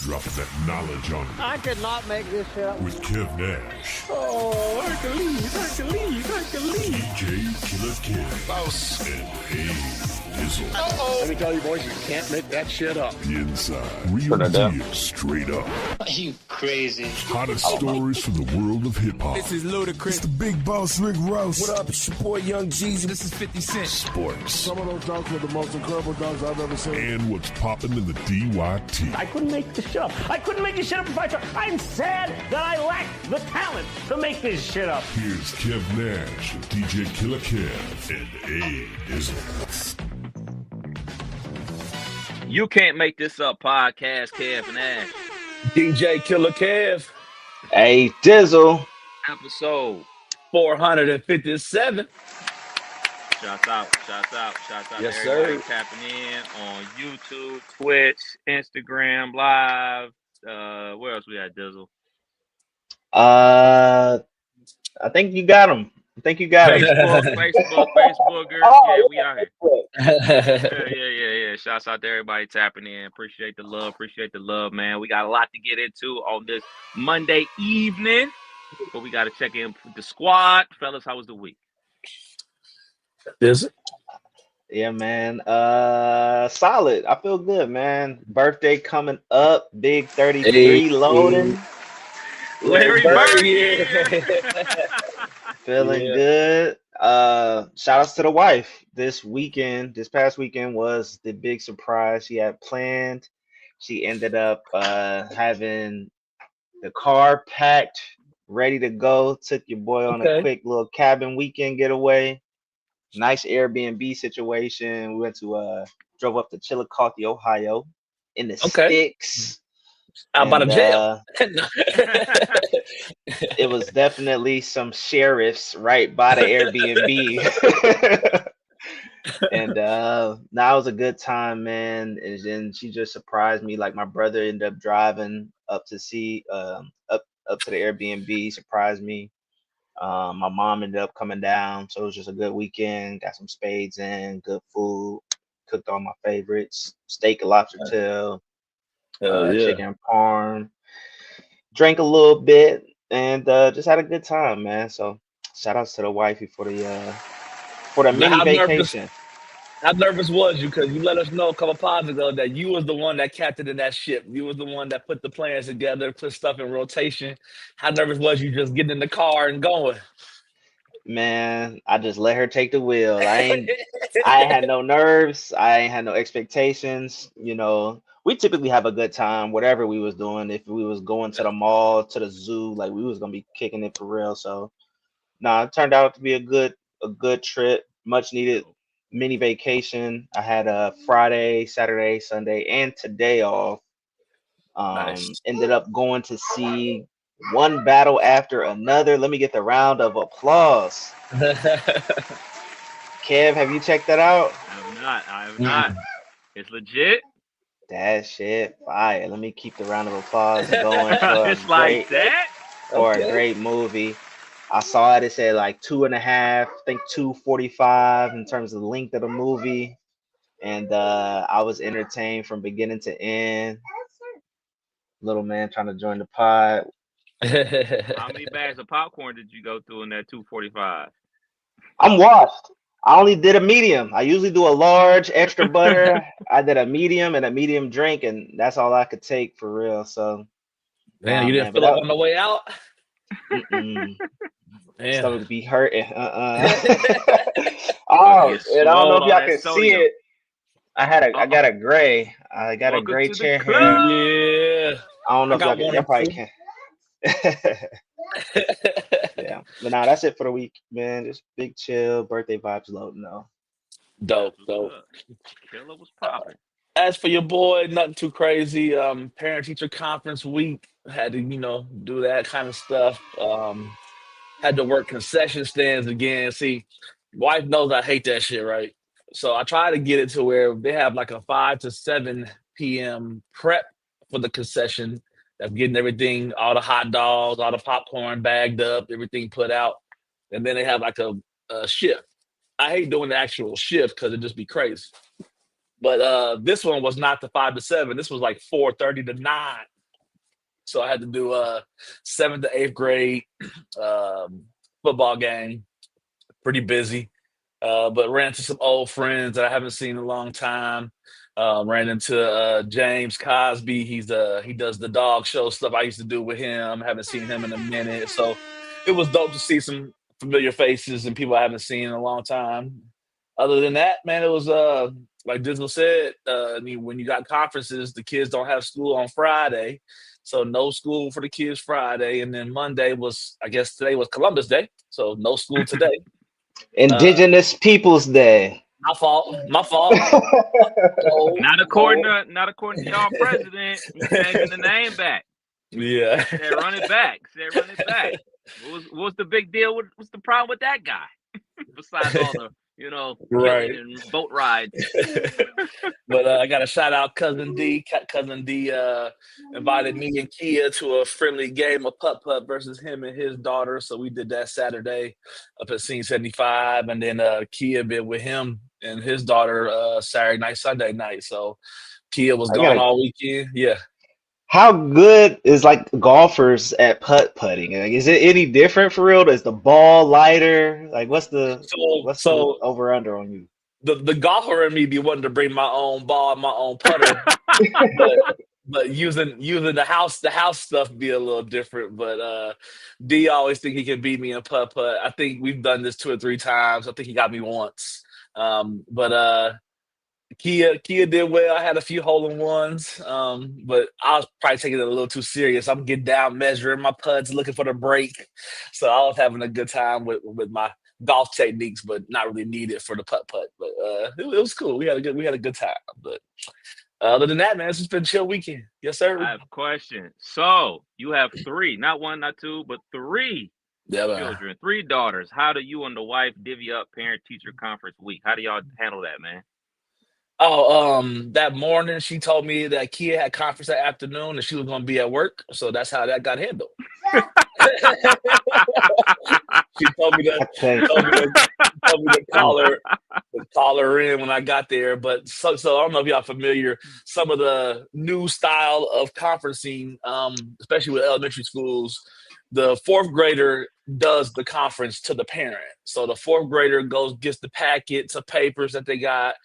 Dropping that knowledge on you. I could not make this shit up. With Kev Nash. Oh, Hercules. DJ Killer Kev. Boss. And Dizzle. Uh-oh. Let me tell you, boys, you can't make that shit up. The Inside. Real deal, straight up. Are you crazy? Hottest stories from the world of hip-hop. This is Ludacris. It's the Big Boss Rick Ross. What up? It's your boy Young Jeezy. This is 50 Cent. Sports. Some of those dunks were the most incredible dunks I've ever seen. And what's popping in the DYT. I couldn't make this shit up. I couldn't make this shit up if I tried. I'm sad that I lack the talent to make this shit up. Here's Kev Nash, DJ Killer Kev, and Dizzle. You Can't Make This Up podcast, Kev and Ash. DJ Killer Kev. Hey, Dizzle. Episode 457. Shouts out Yes, to sir. everybody tapping in on YouTube, Twitch, Instagram, Live. Where else we at, Dizzle? I think you got him. Facebookers. Oh, Yeah, we out here. Yeah. Yeah. Shouts out to everybody tapping in. Appreciate the love, man. We got a lot to get into on this Monday evening, but we got to check in with the squad. Fellas, how was the week? Is it? Yeah, man. Solid. I feel good, man. Birthday coming up. Big 33 loading. Larry Bird. Feeling good. Shout outs to the wife. This past weekend was the big surprise she had planned. She ended up having the car packed, ready to go. Took your boy on a quick little cabin weekend getaway. Nice Airbnb situation. We went to drove up to Chillicothe, Ohio, in the sticks. How about a jail? It was definitely some sheriffs right by the Airbnb. And now it was a good time, man. And then she just surprised me. Like, my brother ended up driving up to see up to the Airbnb, surprised me. My mom ended up coming down, so it was just a good weekend. Got some spades in, good food, cooked all my favorites: steak and lobster tail, chicken parm. Drank a little bit and just had a good time, man. So shout outs to the wifey for the mini vacation. How nervous was you? Because you let us know a couple pods ago that you was the one that captained that ship. You was the one that put the plans together, put stuff in rotation. How nervous was you just getting in the car and going? Man, I just let her take the wheel. I ain't had no nerves. I ain't had no expectations. You know, we typically have a good time, whatever we was doing. If we was going to the mall, to the zoo, like, we was gonna be kicking it for real. So it turned out to be a good trip, much needed mini vacation. I had a Friday, Saturday, Sunday, and today off. Nice. Ended up going to see one battle after another. Let me get the round of applause. Kev, have you checked that out? I have not. It's legit. That shit fire. Let me keep the round of applause going for It's like that? For a great movie. I saw it. It said like 2.5, I think 2:45 in terms of the length of the movie. And I was entertained from beginning to end. Little man trying to join the pod. How many bags of popcorn did you go through in that 245? I'm washed. I only did a medium. I usually do a large, extra butter. I did a medium and a medium drink, and that's all I could take for real. So, Man, you didn't fill up on the way out? Stomach be hurting. And I don't know if y'all can see it. I got a gray. I got a gray chair here. Yeah. I don't know if y'all probably can. Yeah, but that's it for the week, man. Just big chill, birthday vibes loading though. Dope. Killer was popping. As for your boy, nothing too crazy. Parent teacher conference week, had to do that kind of stuff. Had to work concession stands again. See, wife knows I hate that shit, right? So I try to get it to where they have like a 5 to 7 p.m. prep for the concession. Of getting everything, all the hot dogs, all the popcorn bagged up, everything put out. And then they have like a shift. I hate doing the actual shift because it'd just be crazy. But this one was not the 5 to 7. This was like 4:30 to 9. So I had to do 7th to 8th grade um, football game. Pretty busy. But ran into some old friends that I haven't seen in a long time. Ran into James Cosby. He does the dog show stuff I used to do with him. Haven't seen him in a minute, so it was dope to see some familiar faces and people I haven't seen in a long time. Other than that, man, it was like Dizzle said. When you got conferences, the kids don't have school on Friday, so no school for the kids Friday, and then Monday was, I guess today was Columbus Day, so no school today. Uh, Indigenous Peoples Day. my fault. My fault. Oh, Not according to y'all president. He's changing the name back. yeah. Said run it back. Said run it back. What's the big deal? What's the problem with that guy? Besides all the Right. killing and boat rides. But I got to shout out Cousin D. Cousin D invited me and Kia to a friendly game of putt putt versus him and his daughter. So we did that Saturday up at Scene 75, and then Kia been with him and his daughter Saturday night, Sunday night. So Kia was I gone gotta. all weekend. Yeah. How good is like golfers at putt putting? Like, is it any different for real? Is the ball lighter? Like, what's the So over under on you? the golfer in me be wanting to bring my own ball, my own putter, but using the house stuff be a little different. But D always think he can beat me in putt putt. I think we've done this 2 or 3 times. I think he got me once. But Kia did well. I had a few hole in ones, but I was probably taking it a little too serious. I'm getting down, measuring my putts, looking for the break. So I was having a good time with my golf techniques, but not really needed for the putt putt. But it was cool. We had a good time. But other than that, man, it's just been a chill weekend. Yes, sir. I have a question. So you have 3, not 1, not 2, but 3 Yeah, man. children, 3 daughters. How do you and the wife divvy up parent-teacher conference week? How do y'all handle that, man? Oh, that morning she told me that Kia had conference that afternoon and she was gonna be at work, so that's how that got handled. She told me to Okay. call her in when I got there. But so I don't know if y'all familiar some of the new style of conferencing, especially with elementary schools. The fourth grader does the conference to the parent. So the fourth grader gets the packets of papers that they got.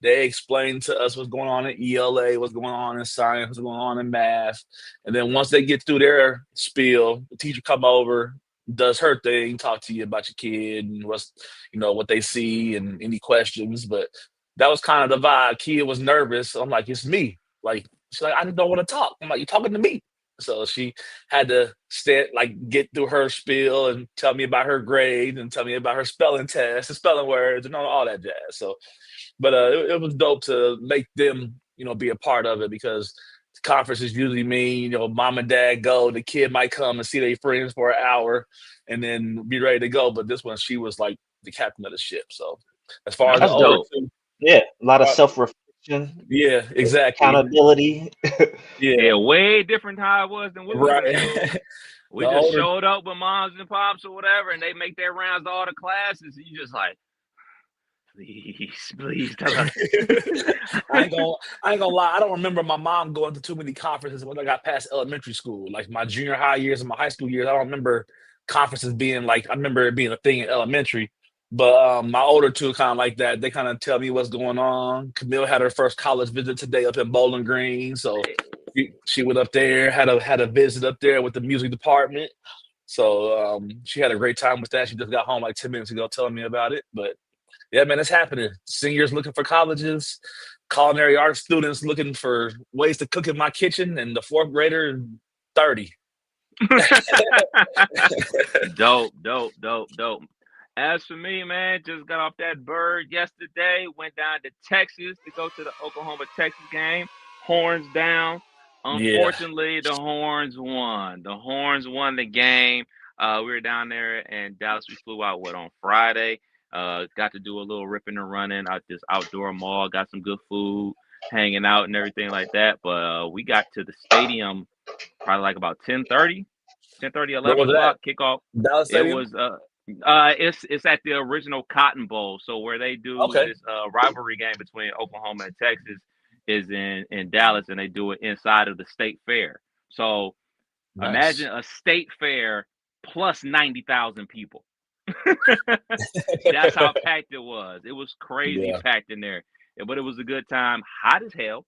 They explain to us what's going on in ELA, what's going on in science, what's going on in math. And then once they get through their spiel, the teacher come over, does her thing, talk to you about your kid and what they see and any questions. But that was kind of the vibe. Kia was nervous. So I'm like, it's me. Like, she's like, I just don't want to talk. I'm like, you're talking to me. So she had to get through her spiel and tell me about her grade and tell me about her spelling test and spelling words and all that jazz. So, but it was dope to make them, be a part of it because conferences usually mean, mom and dad go, the kid might come and see their friends for an hour and then be ready to go. But this one, she was like the captain of the ship. So as far as the That's older dope. two, Yeah, a lot of self-reflection, yeah, exactly. accountability. Yeah, way different how it was than we were in school. Right. We The just older showed up with moms and pops or whatever, and they make their rounds to all the classes. And you just like, please tell us. I ain't gonna lie. I don't remember my mom going to too many conferences when I got past elementary school. Like my junior high years and my high school years, I don't remember conferences being like. I remember it being a thing in elementary. But my older two kind of like that. They kind of tell me what's going on. Camille had her first college visit today up in Bowling Green, so she went up there, had a visit up there with the music department. So she had a great time with that. She just got home like 10 minutes ago telling me about it. But yeah, man, it's happening. Seniors looking for colleges, culinary arts students looking for ways to cook in my kitchen, and the fourth grader 30. Dope. As for me, man, just got off that bird yesterday. Went down to Texas to go to the Oklahoma-Texas game. Horns down. Unfortunately, the Horns won. The Horns won the game. We were down there in Dallas. We flew out on Friday. Got to do a little ripping and running out this outdoor mall. Got some good food, hanging out and everything like that. But we got to the stadium probably like about 10:30, 11 o'clock kickoff. Dallas Stadium? It was it's at the original Cotton Bowl. So where they do this rivalry game between Oklahoma and Texas is in Dallas, and they do it inside of the State Fair. So Nice. Imagine a state fair plus 90,000 people. That's how packed it was. It was crazy Yeah. packed in there. But it was a good time. Hot as hell.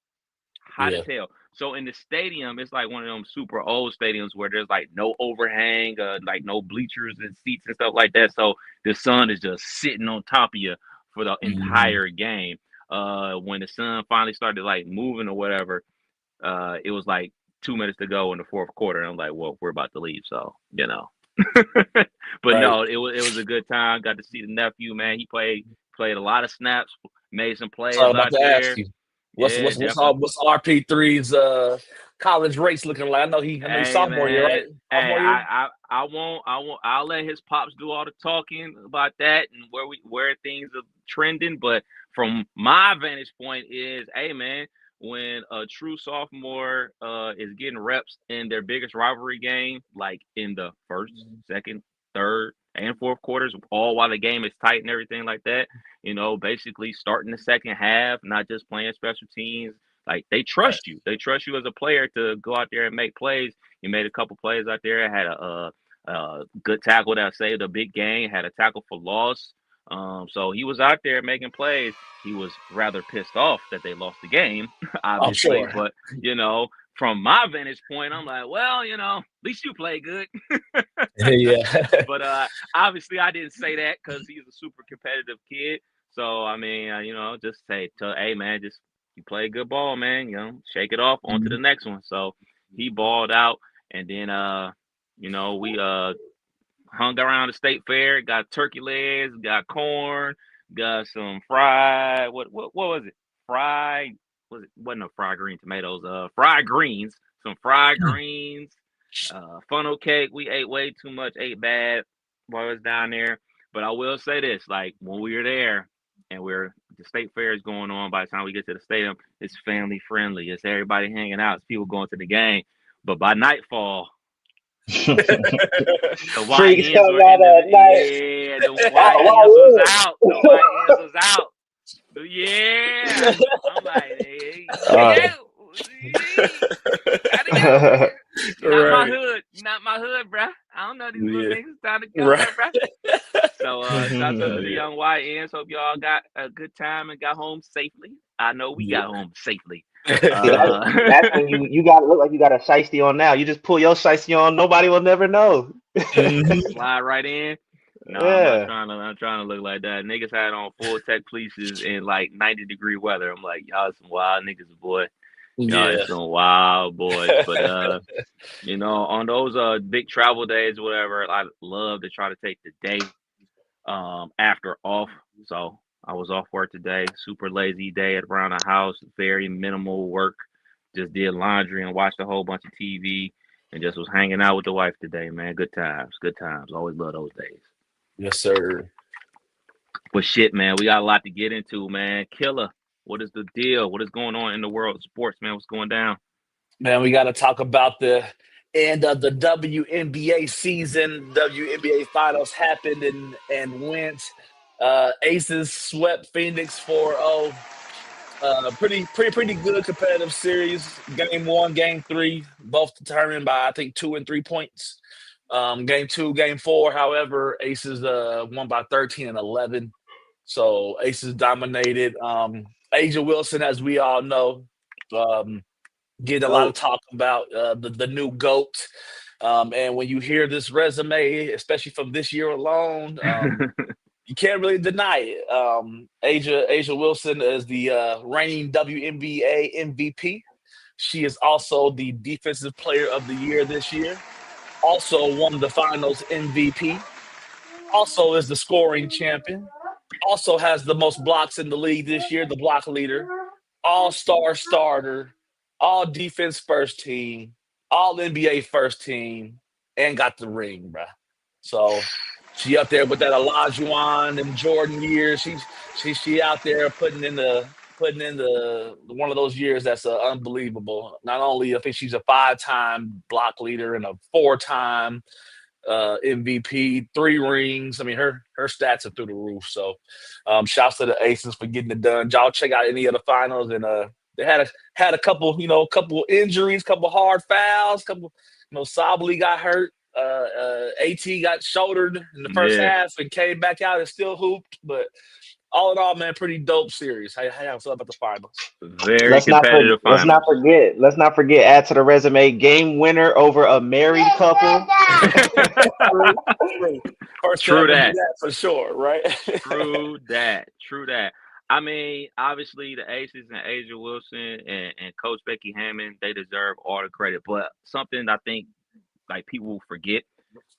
Hot Yeah. as hell. So in the stadium, it's like one of them super old stadiums where there's like no overhang, like no bleachers and seats and stuff like that. So the sun is just sitting on top of you for the Mhm. entire game. When the sun finally started like moving or whatever, it was like 2 minutes to go in the fourth quarter. And I'm like, well, we're about to leave, so you know. But Right. no, it was a good time. Got to see the nephew, man. He played a lot of snaps, made some So I'm plays about out to ask there. you, what's Yeah, what's what's definitely. all what's RP3's college race looking like? I know he's Hey sophomore year, man, right? hey, Sophomore year? I'll let his pops do all the talking about that and where things are trending. But from my vantage point is, hey man, when a true sophomore is getting reps in their biggest rivalry game, like in the first, second, third, and fourth quarters, all while the game is tight and everything like that, basically starting the second half, not just playing special teams. Like they Right. trust you. They trust you as a player to go out there and make plays. He made a couple plays out there. Had a good tackle that saved a big game. Had a tackle for loss. So he was out there making plays. He was rather pissed off that they lost the game, I'm obviously. sure. But from my vantage point, I'm like, well, at least you play good. Yeah. But obviously, I didn't say that because he's a super competitive kid. So I mean, just say, hey man, just you play good ball, man. Shake it off onto the Mhm. next one. So he balled out, and then we hung around the state fair, got turkey legs, got corn, got some fried what was it? Fried wasn't no fried green tomatoes, fried greens, some fried greens, funnel cake. We ate way too much, ate bad while I was down there. But I will say this, like when we were there and the state fair is going on, by the time we get to the stadium, it's family friendly. It's everybody hanging out, it's people going to the game. But by nightfall, the Freaks YNs come were in out the at night. yeah, the YNs was Why out. The YNs was out. Yeah. I'm like, hey, you gotta would? go. Gotta go. You're not my Right. hood. You're not my hood, bruh. I don't know these little Yeah. niggas. Time to go, Right. bruh. So shout out to the young YNs. Hope y'all got a good time and got home safely. I know we got Yeah. home safely. See, that's when Uh you got to look like you got a shiesty on now. You just pull your shiesty on, nobody will never know. Mhm. slide right in. No, I'm not Yeah. trying to. I'm trying to look like that. Niggas had on full tech fleeces in like 90-degree weather. I'm like, y'all some wild niggas, boy. Y'all is Yeah. some wild boys. But on those big travel days, whatever, I love to try to take the day after off. So I was off work today. Super lazy day around the house. Very minimal work. Just did laundry and watched a whole bunch of TV and just was hanging out with the wife today, man. Good times. Good times. Always love those days. Yes, sir. But shit, man, we got a lot to get into, man. Killer, what is the deal? What is going on in the world of sports, man? What's going down? Man, we got to talk about the end of the WNBA season. WNBA finals happened and went. Aces swept Phoenix 4-0. Pretty good competitive series. Game one, game three, both determined by I think 2 and 3 points. Game two, game four, however, Aces won by 13 and 11. So Aces dominated. Asia Wilson, as we all know, um, getting a lot of Go. talk about the new GOAT. And when you hear this resume, especially from this year alone, you can't really deny it. Asia Wilson is the reigning WNBA MVP. She is also the Defensive Player of the Year this year. Also won the Finals MVP. Also is the scoring champion. Also has the most blocks in the league this year, the block leader. All-star starter, all defense first team, all NBA first team, and got the ring, bruh. So she up there with that Olajuwon and Jordan years. She out there putting in the one of those years that's unbelievable. Not only I think she's a 5-time block leader and a 4-time MVP, 3 rings. I mean, her stats are through the roof. So, shouts to the Aces for getting it done. Y'all check out any of the finals and They had a couple, couple injuries, couple hard fouls, couple, Sably got hurt. AT got shouldered in the first half and came back out and still hooped. But all in all, man, pretty dope series. How you feel about the finals? Very competitive Let's not finals. forget. Add to the resume: game winner over a married couple. True that for sure, right? True that. I mean, obviously the Aces and Asia Wilson and Coach Becky Hammond, they deserve all the credit. But something I think like people forget,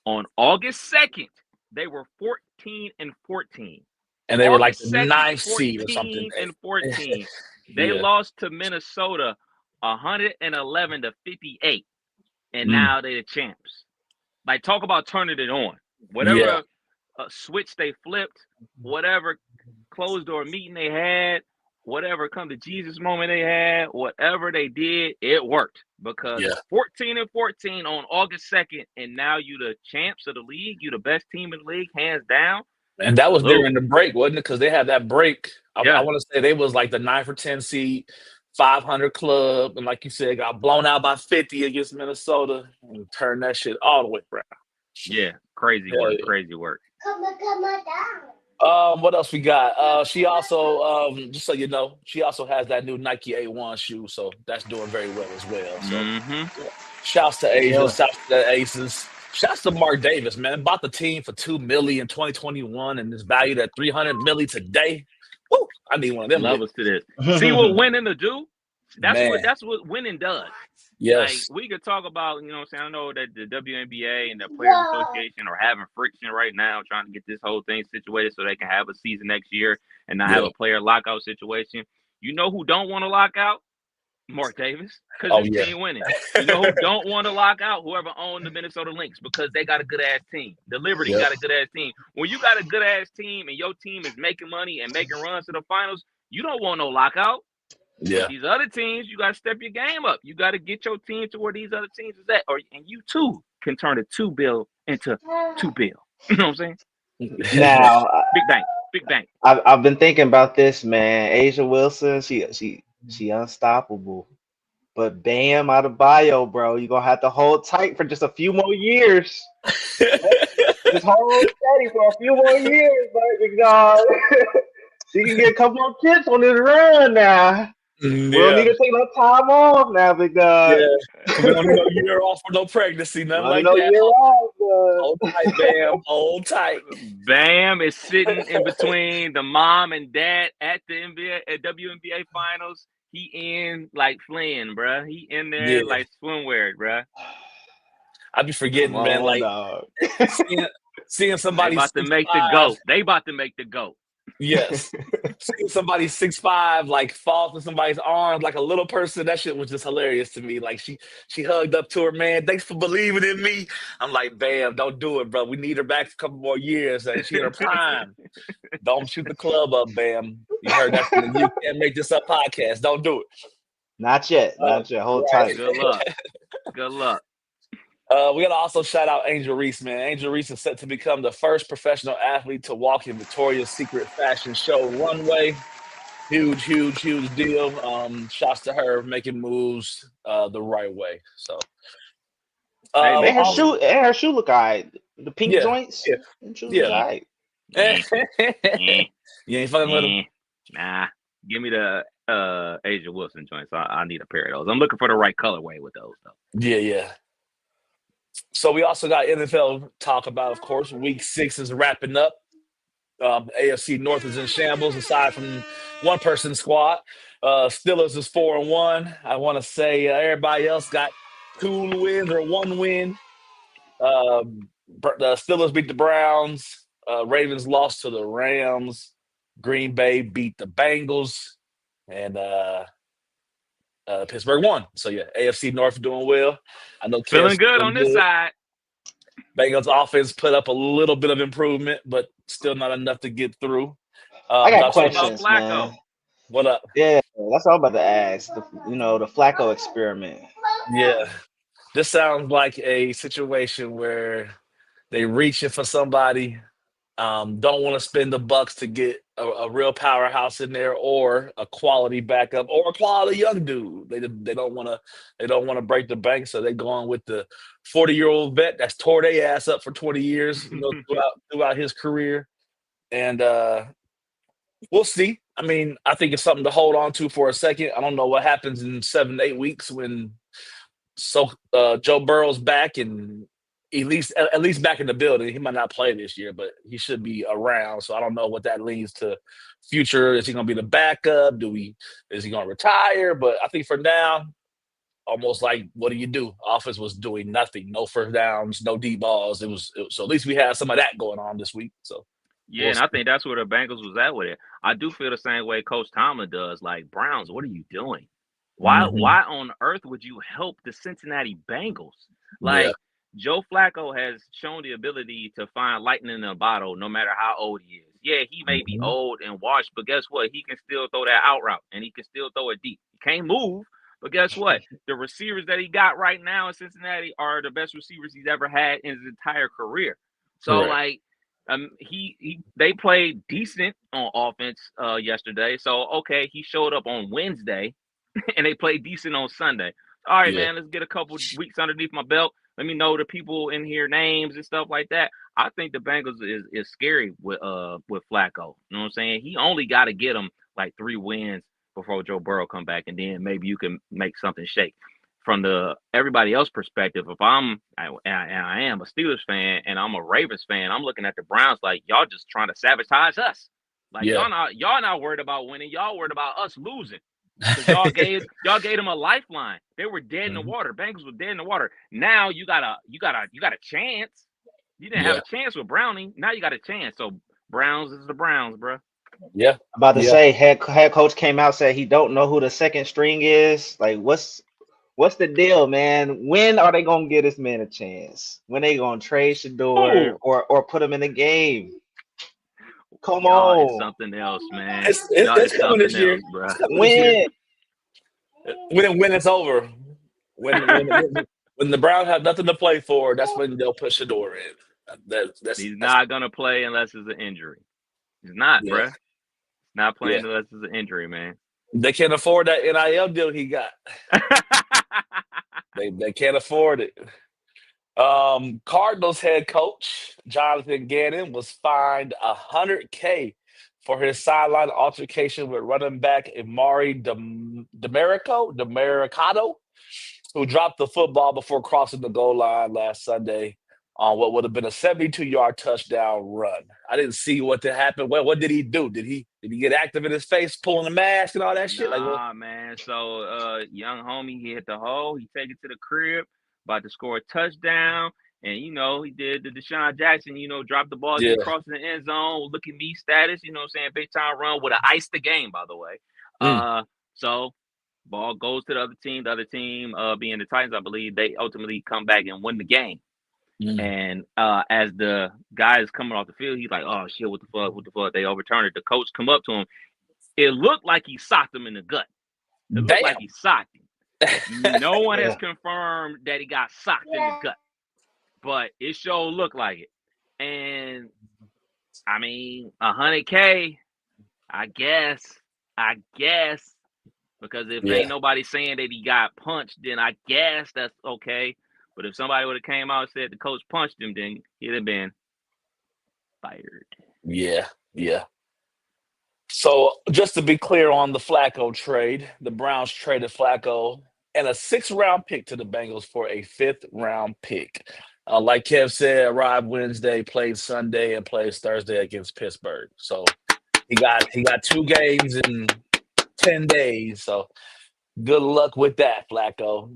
on August 2nd, they were 14-14. And they were like the 9th seed or something. 14-14. They lost to Minnesota 111-58. And now they're the champs. Like, talk about turning it on. Whatever switch they flipped, whatever closed door meeting they had, whatever come to Jesus moment they had, whatever they did, it worked. Because 14-14 on August 2nd, and now you the champs of the league, you the best team in the league, hands down. And that was during the break, wasn't it? Because they had that break. I want to say they was like the 9 for 10 seed, 500 club, and like you said, got blown out by 50 against Minnesota and turned that shit all the way around. Yeah, crazy work. What else we got? She also, just so you know, she also has that new Nike A1 shoe, so that's doing very well as well. So, shouts to Asia, shouts to the Aces. Shouts to Mark Davis, man. Bought the team for $2 million in 2021 and is valued at $300 million today. Woo! I need one of them. Levels to this. See what winning to do? That's what winning does. Yes. Like, we could talk about, you know what I'm saying? I know that the WNBA and the Players Association are having friction right now, trying to get this whole thing situated so they can have a season next year and not have a player lockout situation. You know who don't want to lock out? Mark Davis, because his team winning. You know who don't want to lock out? Whoever owned the Minnesota Lynx, because they got a good-ass team. The Liberty got a good-ass team. When you got a good-ass team and your team is making money and making runs to the finals, you don't want no lockout. Yeah. But these other teams, you got to step your game up. You got to get your team to where these other teams is at. And you, too, can turn a 2 bill into 2 bill. You know what I'm saying? Now, Big bang. I've been thinking about this, man. Asia Wilson, she unstoppable. But Bam Adebayo, bro, you're going to have to hold tight for just a few more years. Just hold steady for a few more years, baby God. She can get a couple more chips on this run now. We don't need to take no time off now, big God. We don't need no year off for no pregnancy, nothing like no that. Year off, hold tight, Bam. Hold tight. Bam is sitting in between the mom and dad at the WNBA finals. He in like Flynn, bruh. He in there like swimwear, bruh. I be forgetting, man. Like seeing somebody they about to make the GOAT. They about to make the GOAT. Yes. Seeing somebody 6'5" like fall to somebody's arms like a little person, that shit was just hilarious to me. Like she hugged up to her, man. Thanks for believing in me. I'm like, Bam, don't do it, bro. We need her back for a couple more years. She in her prime. Don't shoot the club up, Bam. You heard that from the You Can't Make This Up podcast. Don't do it. Not yet. Hold tight. Good luck. We got to also shout out Angel Reese, man. Angel Reese is set to become the first professional athlete to walk in Victoria's Secret fashion show runway. Huge deal. Shouts to her making moves the right way. So, and her shoe look all right. The pink joints. Look all right. You ain't fucking with them? Nah. Give me the Asia Wilson joints. I need a pair of those. I'm looking for the right colorway with those, though. Yeah. So we also got NFL talk about, of course. Week 6 is wrapping up. AFC North is in shambles, aside from one person squad. Steelers is 4-1. I want to say everybody else got 2 wins or 1 win. The Steelers beat the Browns. Ravens lost to the Rams. Green Bay beat the Bengals. And Pittsburgh won. So, AFC North doing well. I know feeling good on this side. Bengals offense put up a little bit of improvement, but still not enough to get through. I got questions, man. What up? Yeah, that's all I'm about to ask. The Flacco experiment. Yeah. This sounds like a situation where they reaching for somebody Don't want to spend the bucks to get a real powerhouse in there or a quality backup or a quality young dude. They don't want to break the bank, so they're going with the 40-year-old vet that's tore their ass up for 20 years, throughout his career. And we'll see. I mean, I think it's something to hold on to for a second. I don't know what happens in 7 to 8 weeks when Joe Burrow's back and at least back in the building. He might not play this year, but he should be around. So I don't know what that leads to future. Is he going to be the backup? Is he going to retire? But I think for now, almost like, what do you do? Offense was doing nothing. No first downs, no deep balls. So at least we had some of that going on this week. So Yeah, and I think that's where the Bengals was at with it. I do feel the same way Coach Tomlin does. Like, Browns, what are you doing? Why Mhm. why on earth would you help the Cincinnati Bengals? Yeah. Like, Joe Flacco has shown the ability to find lightning in a bottle no matter how old he is. Yeah, he may be Mhm. old and washed, but guess what? He can still throw that out route and he can still throw it deep. He can't move, but guess what? The receivers that he got right now in Cincinnati are the best receivers he's ever had in his entire career. So, Correct. like, they played decent on offense yesterday. So okay, he showed up on Wednesday and they played decent on Sunday. All right, Yeah. man, let's get a couple weeks underneath my belt. Let me know the people in here names and stuff like that. I think the Bengals is scary with Flacco. You know what I'm saying? He only got to get him like 3 wins before Joe Burrow come back, and then maybe you can make something shake. From the everybody else perspective, if I am a Steelers fan and I'm a Ravens fan, I'm looking at the Browns like, y'all just trying to sabotage us. Like, Yeah. y'all not worried about winning. Y'all worried about us losing. Because y'all gave them a lifeline. They were dead in the Mhm. water. Bengals were dead in the water. Now you got a chance. You didn't have Yeah. a chance with Browning. Now you got a chance. So Browns is the Browns, bro. Yeah. About to Yeah. say, head coach came out, said he don't know who the second string is. Like, what's the deal, man? When are they gonna give this man a chance? When they gonna trade Shador Oh, or put him in the game? Come y'all is on, something else, man. It's, it's Y'all it's is coming this something year. else, bro. It's coming this year. when? When it's over, when the Browns have nothing to play for, that's when they'll push the door in. He's That's not gonna play unless it's an injury. He's not, yeah, bro. Not yeah. playing unless it's an injury, man. They can't afford that NIL deal he got. They can't afford it. Cardinals head coach Jonathan Gannon was fined $100K for his sideline altercation with running back Amari Demericado, who dropped the football before crossing the goal line last Sunday on what would have been a 72-yard touchdown run. I didn't see what happened. What did he do? Did he get active in his face, pulling the mask and all that shit? Like what? Nah, man. So, young homie, he hit the hole. He take it to the crib, about to score a touchdown. And, he did the Deshaun Jackson, dropped the ball as he Yeah. crossed the end zone. Look at me status, what I'm saying? Big time run would have iced the game, by the way. Mm, So ball goes to the other team. The other team, being the Titans, I believe, they ultimately come back and win the game. mm. And as the guy is coming off the field, he's like, "Oh shit, what the fuck? What the fuck?" They overturned it. The coach come up to him. It looked like he socked him in the gut. It looked like Damn. he socked him. No one has Yeah, confirmed that he got socked in the gut, but it sure looked like it. And I mean, $100K, I guess, because if Yeah. ain't nobody saying that he got punched, then I guess that's okay. But if somebody would have came out and said the coach punched him, then he'd have been fired. Yeah. Yeah. So just to be clear on the Flacco trade, the Browns traded Flacco and a sixth-round pick to the Bengals for a fifth-round pick. Like Kev said, arrived Wednesday, played Sunday, and plays Thursday against Pittsburgh. So he got 2 games in 10 days. So good luck with that, Flacco.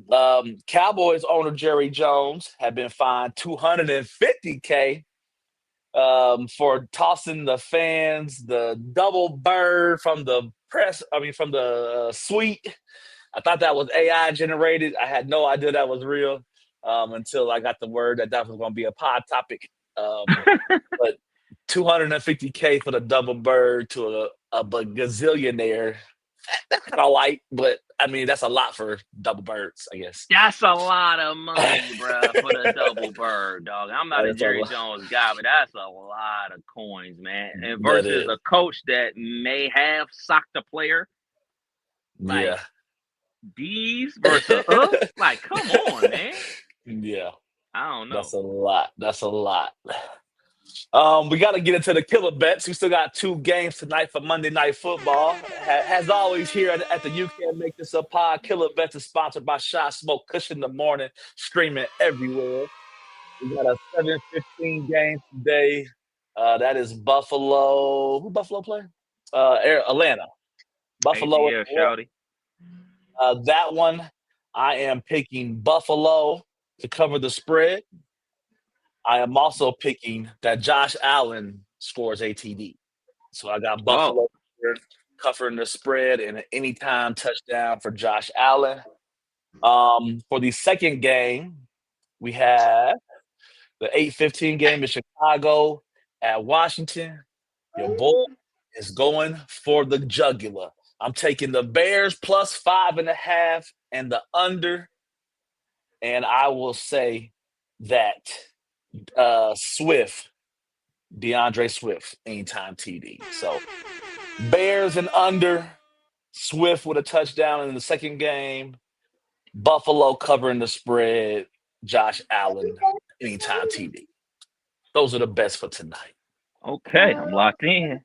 Cowboys owner Jerry Jones had been fined $250K for tossing the fans the double bird from the from the suite. I thought that was AI generated. I had no idea that was real until I got the word that was going to be a pod topic. But 250K for the double bird to a gazillionaire That's kind of light, but I mean that's a lot for double birds, I guess. That's a lot of money, bro, for the double bird, dog. I'm not a That's a Jerry lot. Jones guy, but that's a lot of coins, man. And That versus is, a coach that may have socked a player, like yeah. these versus us, like, come on, man. Yeah, I don't know. that's a lot. That's a lot. We got to get into the killer bets. We still got 2 games tonight for Monday Night Football. As always, here at the You Can't Make This Up Pod, Killer Bets is sponsored by Shot Smoke Cushion in the Morning, streaming everywhere. We got a 7:15 game today. That is Buffalo. Who Buffalo play? Atlanta. Buffalo. ATL, shouty. That one, I am picking Buffalo to cover the spread. I am also picking that Josh Allen scores ATD. So I got Oh, Buffalo here covering the spread and an anytime touchdown for Josh Allen. For the second game, we have the 8:15 game in Chicago at Washington. Your boy is going for the jugular. I'm taking the Bears plus 5.5 and the under. And I will say that DeAndre Swift, anytime TD. So Bears and under, Swift with a touchdown in the second game, Buffalo covering the spread, Josh Allen, anytime TD. Those are the best for tonight. okay. I'm locked in.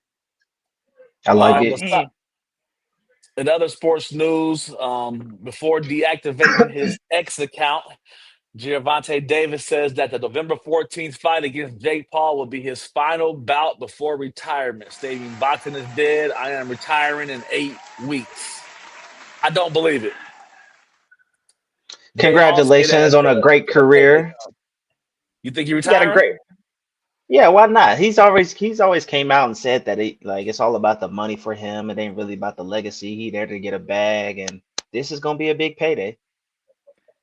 I like Locked it. in. In other sports news, before deactivating his X account, Gervonta Davis says that the November 14th fight against Jake Paul will be his final bout before retirement, stating, "Boxing is dead. I am retiring in 8 weeks." I don't believe it. They all say Congratulations that, on a great career. You think he He got a retiring? great. Yeah, why not? He's always came out and said that it's all about the money for him. It ain't really about the legacy. He there to get a bag, and this is gonna be a big payday.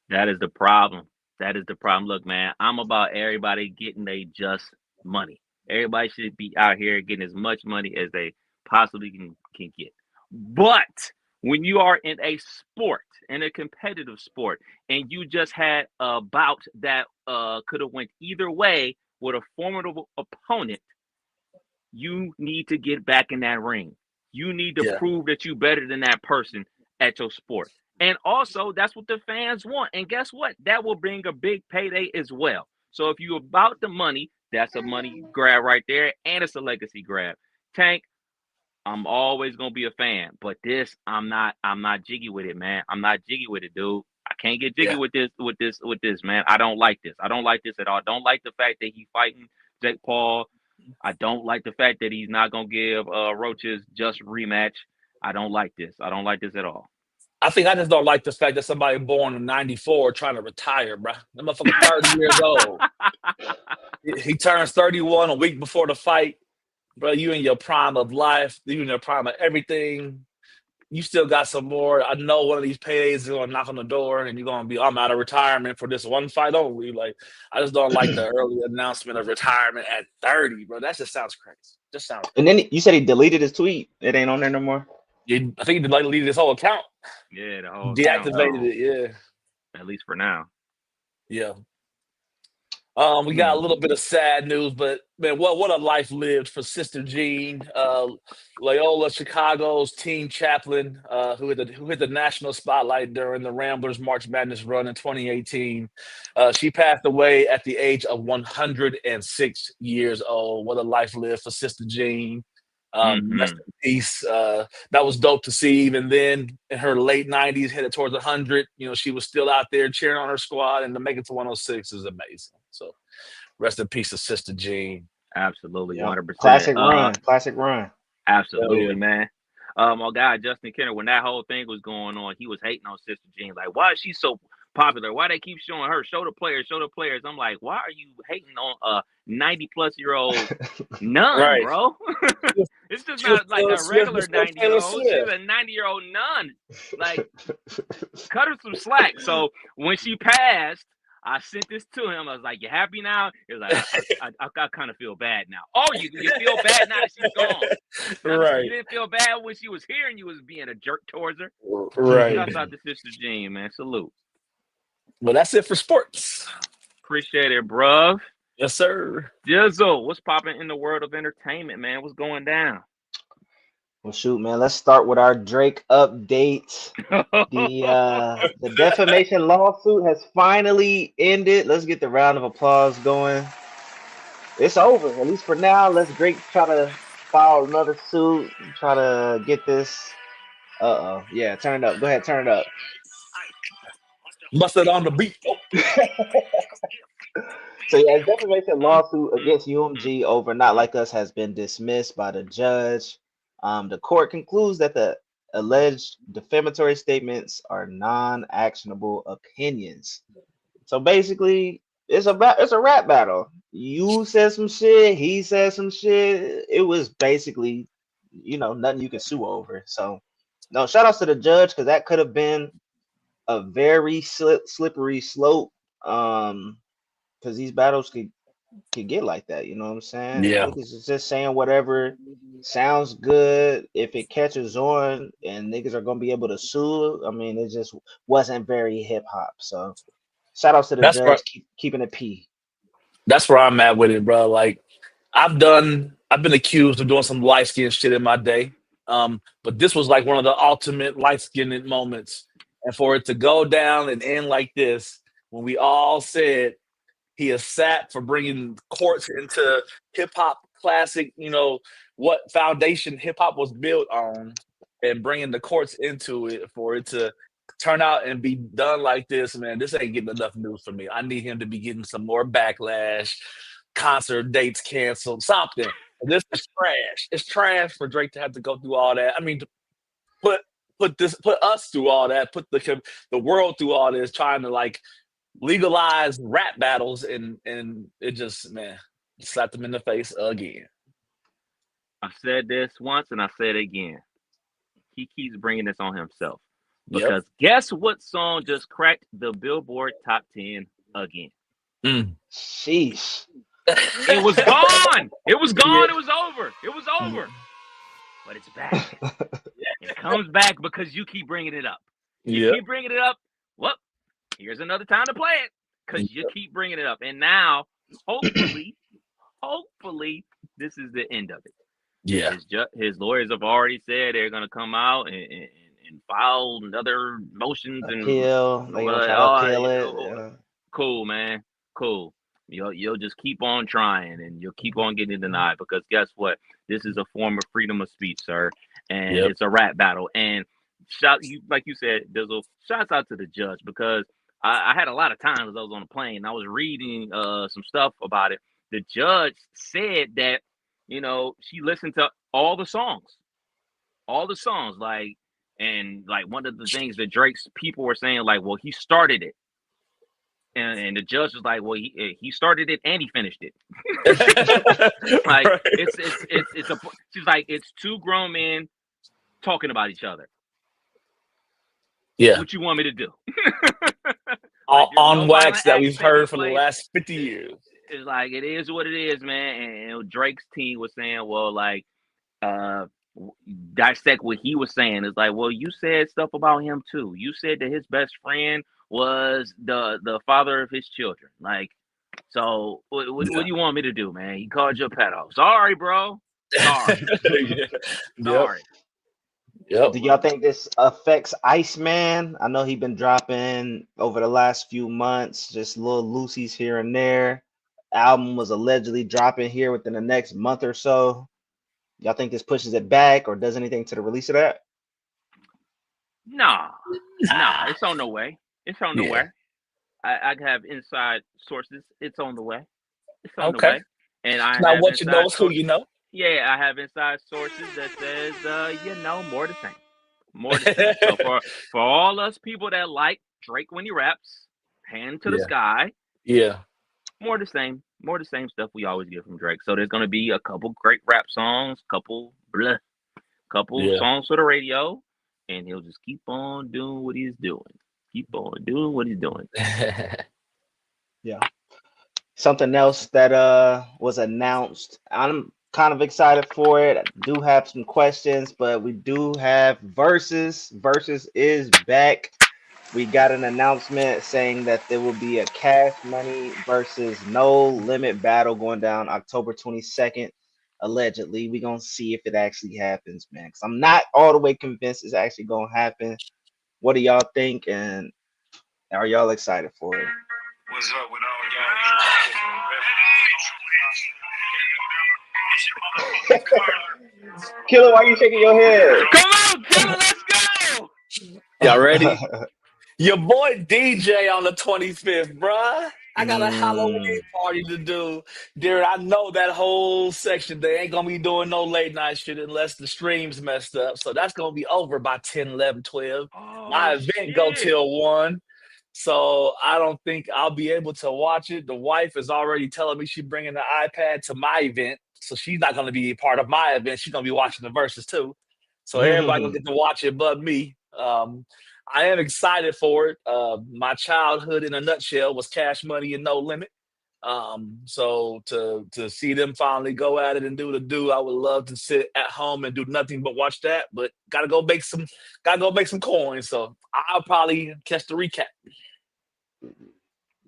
That is the problem. That is the problem. Look, man, I'm about everybody getting their just money. Everybody should be out here getting as much money as they possibly can get. But when you are in a sport, in a competitive sport, and you just had a bout that could have went either way with a formidable opponent, you need to get back in that ring. You need to Yeah. prove that you're better than that person at your sport. And also, that's what the fans want. And guess what? That will bring a big payday as well. So if you're about the money, that's a money grab right there, and it's a legacy grab. Tank, I'm always gonna be a fan, but this I'm not jiggy with it, man. I'm not jiggy with it, dude. I can't get jiggy Yeah. with this, man. I don't like this. I don't like this at all. I don't like the fact that he's fighting Jake Paul. I don't like the fact that he's not gonna give Roach's just rematch. I don't like this. I don't like this at all. I think I just don't like the fact that somebody born in '94 trying to retire, bro. That motherfucker 30 years old. He turns 31 a week before the fight. Bro, you in your prime of life. You in your prime of everything. You still got some more. I know one of these paydays is going to knock on the door and you're going to be, I'm out of retirement for this one fight only. Like, I just don't like the early announcement of retirement at 30, bro. That just sounds crazy. Just sounds crazy. And then you said he deleted his tweet. It ain't on there no more. I think he deleted his whole account. Yeah, the whole Deactivated it, yeah. At least for now. Yeah. We got a little bit of sad news, but man, what a life lived for Sister Jean, Loyola Chicago's team chaplain, who hit the national spotlight during the Ramblers March Madness run in 2018. She passed away at the age of 106 years old. What a life lived for Sister Jean. Rest in peace. That was dope to see. Even then, in her late 90s, headed towards 100, she was still out there cheering on her squad, and to make it to 106 is amazing. So, rest in peace to Sister Jean. Absolutely, Yep. 100%. Classic run. Absolutely, yeah. man. My guy Justin Kenner, when that whole thing was going on, he was hating on Sister Jean. Like, why is she so popular? Why they keep showing her? Show the players. I'm like, why are you hating on a 90-plus-year-old nun, Right. bro? It's just not like a regular 90-year-old. She's a 90-year-old nun. Like, cut her some slack. So when she passed, I sent this to him. I was like, "You happy now?" He was like, "I kind of feel bad now." Oh, you feel bad now that she's gone? Right. You didn't feel bad when she was here and you was being a jerk towards her. Right. Shouts out to Sister Jean, man. Salute. Well, that's it for sports. Appreciate it, bruv. Yes, sir. Jizzle, what's popping in the world of entertainment, man? What's going down? Well, shoot, man. Let's start with our Drake update. The defamation lawsuit has finally ended. Let's get the round of applause going. It's over, at least for now. Let's Drake try to file another suit, try to get this. Yeah, turn it up. Go ahead, turn it up. Mustard on the beat. So yeah, his defamation lawsuit against UMG over Not Like Us has been dismissed by the judge. The court concludes that the alleged defamatory statements are non-actionable opinions. So basically, it's a rap battle. You said some shit, he said some shit. It was basically, nothing you can sue over. So, no, shout outs to the judge, because that could have been a very slippery slope. Because these battles could get like that. You know what I'm saying? Yeah. Niggas is just saying whatever sounds good. If it catches on and niggas are gonna be able to sue, I mean, it just wasn't very hip hop. So, shout outs to the judge keeping it P. That's where I'm at with it, bro. Like, I've been accused of doing some light skinned shit in my day. But this was like one of the ultimate light skinned moments. And for it to go down and end like this, when we all said he is sat for bringing courts into hip hop classic, what foundation hip hop was built on, and bringing the courts into it, for it to turn out and be done like this, man, this ain't getting enough news for me. I need him to be getting some more backlash, concert dates canceled, something. This is trash. It's trash for Drake to have to go through all that. I mean, to put us through all that, put the world through all this, trying to like legalize rap battles, and it just, man, slapped him in the face again. I said this once and I said it again. He keeps bringing this on himself. Because guess what song just cracked the Billboard Top 10 again? Sheesh. It was gone. It was gone. Yeah. It was over. It was over. But it's back. It comes back because you keep bringing it up. You keep bringing it up. Well, here's another time to play it, because you keep bringing it up. And now, hopefully, this is the end of it. Yeah. His lawyers have already said they're going to come out and file another motions and appeal. They gonna try to appeal it. Yeah. Cool, man. Cool. You'll just keep on trying, and you'll keep on getting denied, because guess what? This is a form of freedom of speech, sir, and it's a rap battle. And like you said, Dizzle, shouts out to the judge, because I had a lot of times as I was on a plane, I was reading some stuff about it. The judge said that, she listened to all the songs, like, and like one of the things that Drake's people were saying, like, well, he started it. And the judge was like, well, he started it and he finished it. Like, she's like, it's two grown men talking about each other. Yeah. What you want me to do? Like, on wax that we've heard for the last 50 years. It's like, it is what it is, man. And Drake's team was saying, well, like, dissect what he was saying. It's like, well, you said stuff about him too. You said that his best friend was the father of his children. Like, so what do you want me to do, man? He called you a pedo. Sorry, bro. Sorry. Sorry. Yep. Do y'all think this affects Iceman? I know he's been dropping over the last few months, just little loosies here and there. Album was allegedly dropping here within the next month or so. Y'all think this pushes it back or does anything to the release of that? Nah, it's on the way. It's on the way. I have inside sources. It's on the way. It's on the way. And I now what you know is who you know. Yeah, I have inside sources that says, more the same. More the same. So for all us people that like Drake when he raps, hand to the sky. Yeah. More the same stuff we always get from Drake. So there's gonna be a couple great rap songs, couple songs for the radio, and he'll just keep on doing what he's doing. Keep on doing what he's doing. Yeah. Something else that was announced. I'm kind of excited for it. I do have some questions, but we do have Versus. Versus is back. We got an announcement saying that there will be a Cash Money versus No Limit battle going down October 22nd. Allegedly, we're gonna see if it actually happens, man. Because I'm not all the way convinced it's actually gonna happen. What do y'all think? And are y'all excited for it? What's up with all Killer, why you shaking your head? Come on, killer, let's go. Y'all ready? Your boy DJ on the 25th, bruh. I got a Halloween party to do. Dude, I know that whole section. They ain't going to be doing no late night shit unless the stream's messed up. So that's going to be over by 10, 11, 12. My Oh event go shit. till 1. So I don't think I'll be able to watch it. The wife is already telling me she's bringing the iPad to my event. So she's not going to be a part of my event. She's going to be watching the verses too. So everybody going to get to watch it but me. I am excited for it. My childhood, in a nutshell, was Cash Money and No Limit. So to see them finally go at it and do the do, I would love to sit at home and do nothing but watch that. But gotta go make some coins. So I'll probably catch the recap.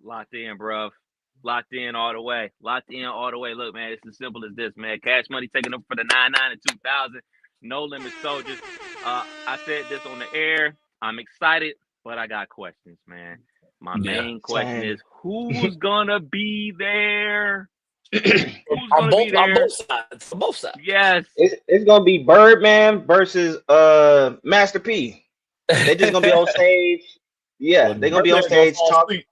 Locked in, bruv. Locked in all the way. Locked in all the way. Look, man, it's as simple as this, man. Cash Money taking up for the 99 and 2000. No Limit Soldiers. I said this on the air. I'm excited, but I got questions, man. My main question is, who's gonna be there? Who's gonna be there? On both sides. On both sides. Yes. It's gonna be Birdman versus Master P. They just gonna be on stage. Yeah, Well, they're gonna be on Birdman stage gonna fall asleep.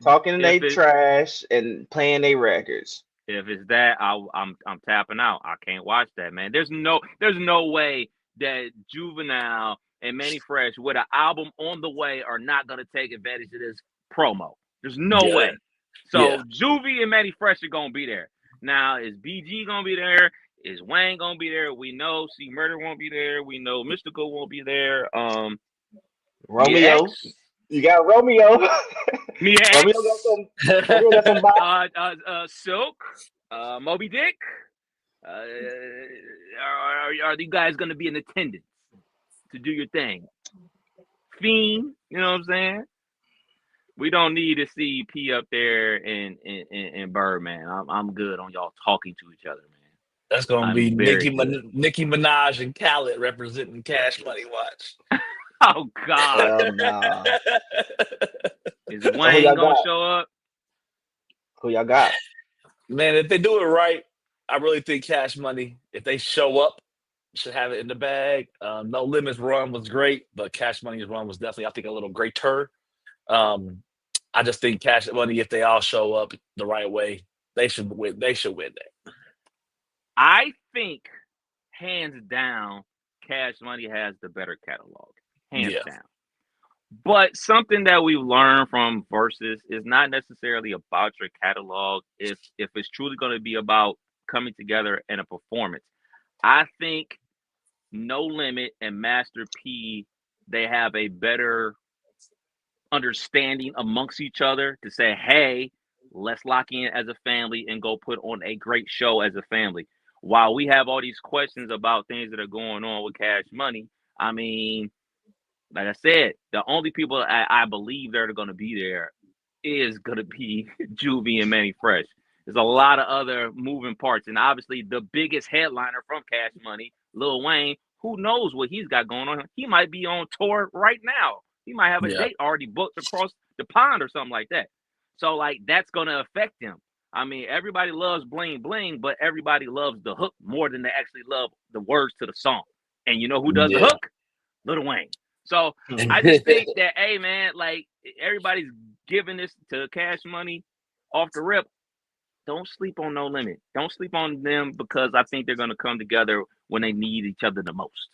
talking their If it- trash and playing their records. If it's that, I'm tapping out. I can't watch that, man. There's no way that Juvenile and Manny Fresh with an album on the way are not gonna take advantage of this promo. There's no way. So Juvie and Manny Fresh are gonna be there. Now, is BG gonna be there? Is Wayne gonna be there? We know C Murder won't be there. We know Mystical won't be there. Romeo, X, you got Romeo. Me Romeo got some Silk, Moby Dick. Are you guys gonna be in attendance to do your thing? Fiend, you know what I'm saying? We don't need to see P up there and Birdman. I'm good on y'all talking to each other, man. That's gonna I'm be very Nicki Minaj and Khaled representing Cash Money. Watch. Oh God. Nah. Is Wayne gonna show up? Who y'all got? Man, if they do it right, I really think Cash Money, if they show up, should have it in the bag. No Limits run was great, but Cash Money's run was definitely, I think, a little greater. I just think Cash Money, if they all show up the right way, they should win. They should win that. I think, hands down, Cash Money has the better catalog. Hands down. But something that we've learned from Versus is not necessarily about your catalog if it's truly going to be about coming together in a performance. I think No Limit and Master P, they have a better understanding amongst each other to say, hey, let's lock in as a family and go put on a great show as a family. While we have all these questions about things that are going on with Cash Money, I mean, like I said, the only people I believe that are going to be there is going to be Juvie and Manny Fresh. There's a lot of other moving parts. And obviously, the biggest headliner from Cash Money, Lil Wayne, who knows what he's got going on? He might be on tour right now. He might have a date already booked across the pond or something like that. So, like, that's going to affect him. I mean, everybody loves bling bling, but everybody loves the hook more than they actually love the words to the song. And you know who does the hook? Lil Wayne. So I just think that, hey, man, like, everybody's giving this to Cash Money off the rip. Don't sleep on No Limit. Don't sleep on them because I think they're going to come together when they need each other the most.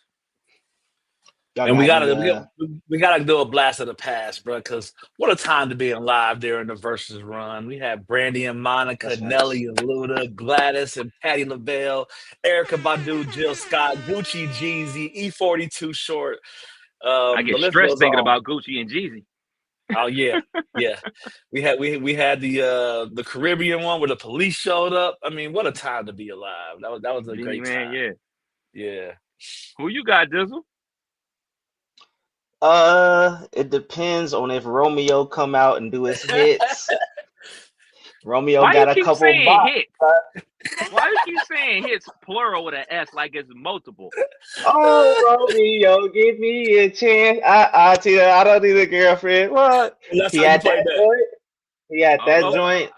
And we gotta do a blast of the past, bro. Because what a time to be alive during the Versus run. We had Brandy and Monica, Nelly and Luda, Gladys and Patti LaBelle, Erykah Badu, Jill Scott, Gucci, Jeezy, E42 Short. I get stressed thinking about Gucci and Jeezy. Oh yeah, yeah. We had the Caribbean one where the police showed up. I mean, what a time to be alive. That was a Genie great man, time. yeah. Yeah. Who you got, Dizzle? It depends on if Romeo come out and do his hits. Romeo Why you got a keep couple saying bops. hits? Why you keep saying hits plural with an S like it's multiple? Oh, Romeo, give me a chance. I tell you, I don't need a girlfriend. What? Last He time you had that played that. joint. He had that Oh, joint.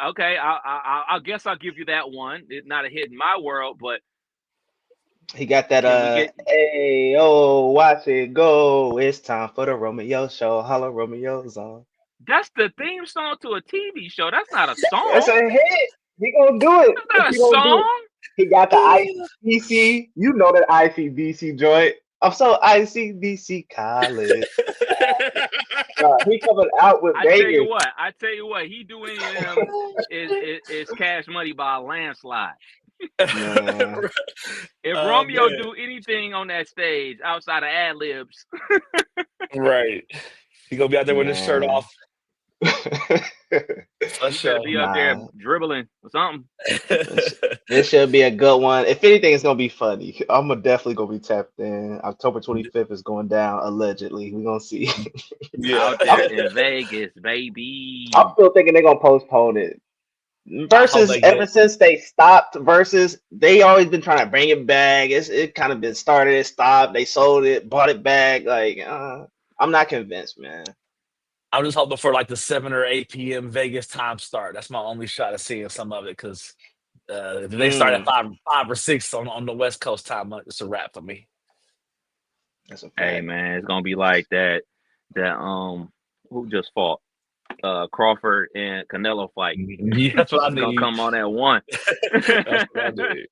okay. I guess I'll give you that one. It's not a hit in my world, but He got that can we get? hey, oh, watch it go. It's time for the Romeo show. Holla Romeo's on. That's the theme song to a TV show. That's not a That's song. a hit. He gonna do it. That's not a He gonna do it. song. He got the ICBC. You know that ICBC joint. I'm so ICBC college. He coming out with I tell you bangers. what. He do any of them is Cash Money by a landslide. Man. If Oh, Romeo man. do anything on that stage outside of ad libs, Right. He gonna be out there with his shirt Man. off. For he better sure. be up there Nah. dribbling or something. This should be a good one. If anything, it's gonna be funny. I'm definitely gonna be tapped in. October 25th is going down allegedly. We're gonna see. Yeah. Out there in Vegas, baby. I'm still thinking they're gonna postpone it. I hope Versus they ever get. since they stopped versus they always been trying to bring it back. It kind of been started, it stopped, they sold it, bought it back. Like I'm not convinced, man. I'm just hoping for like the 7 or 8 p.m. Vegas time start. That's my only shot of seeing some of it because if they start at Mm, 5 or 6 on the West Coast time, it's a wrap for me. that's a Hey fact. man, it's gonna be like that. That who just fought? Crawford and Canelo fight. Yeah, that's what I It's gonna need. come on at one. That's what I need.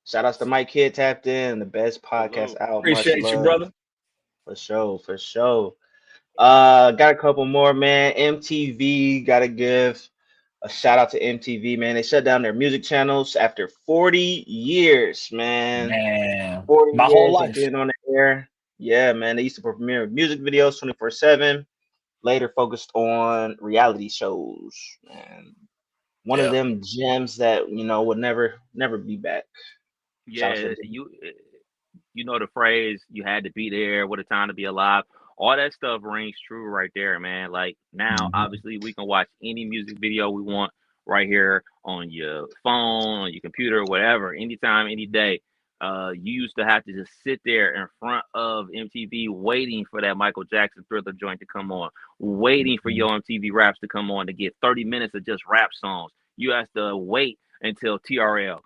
Shout outs to Mike Kidd tapped in, the best podcast Salute. out. Much Appreciate you, love. brother. For sure, for sure. Got a couple more, man. MTV, gotta give a shout out to MTV, man. They shut down their music channels after 40 years, man. Man, 40 my whole years of life. being on the air. Yeah, man. They used to premiere music videos 24/7. Later focused on reality shows, man. One of Yeah. them gems that would never be back. Shout out Yeah, to them. you know the phrase, you had to be there, what a time to be alive. All that stuff rings true right there, man. Like now, Mhm. obviously, we can watch any music video we want right here on your phone, on your computer, whatever, anytime, any day. You used to have to just sit there in front of MTV waiting for that Michael Jackson Thriller joint to come on, waiting for your MTV Raps to come on to get 30 minutes of just rap songs. You have to wait until TRL,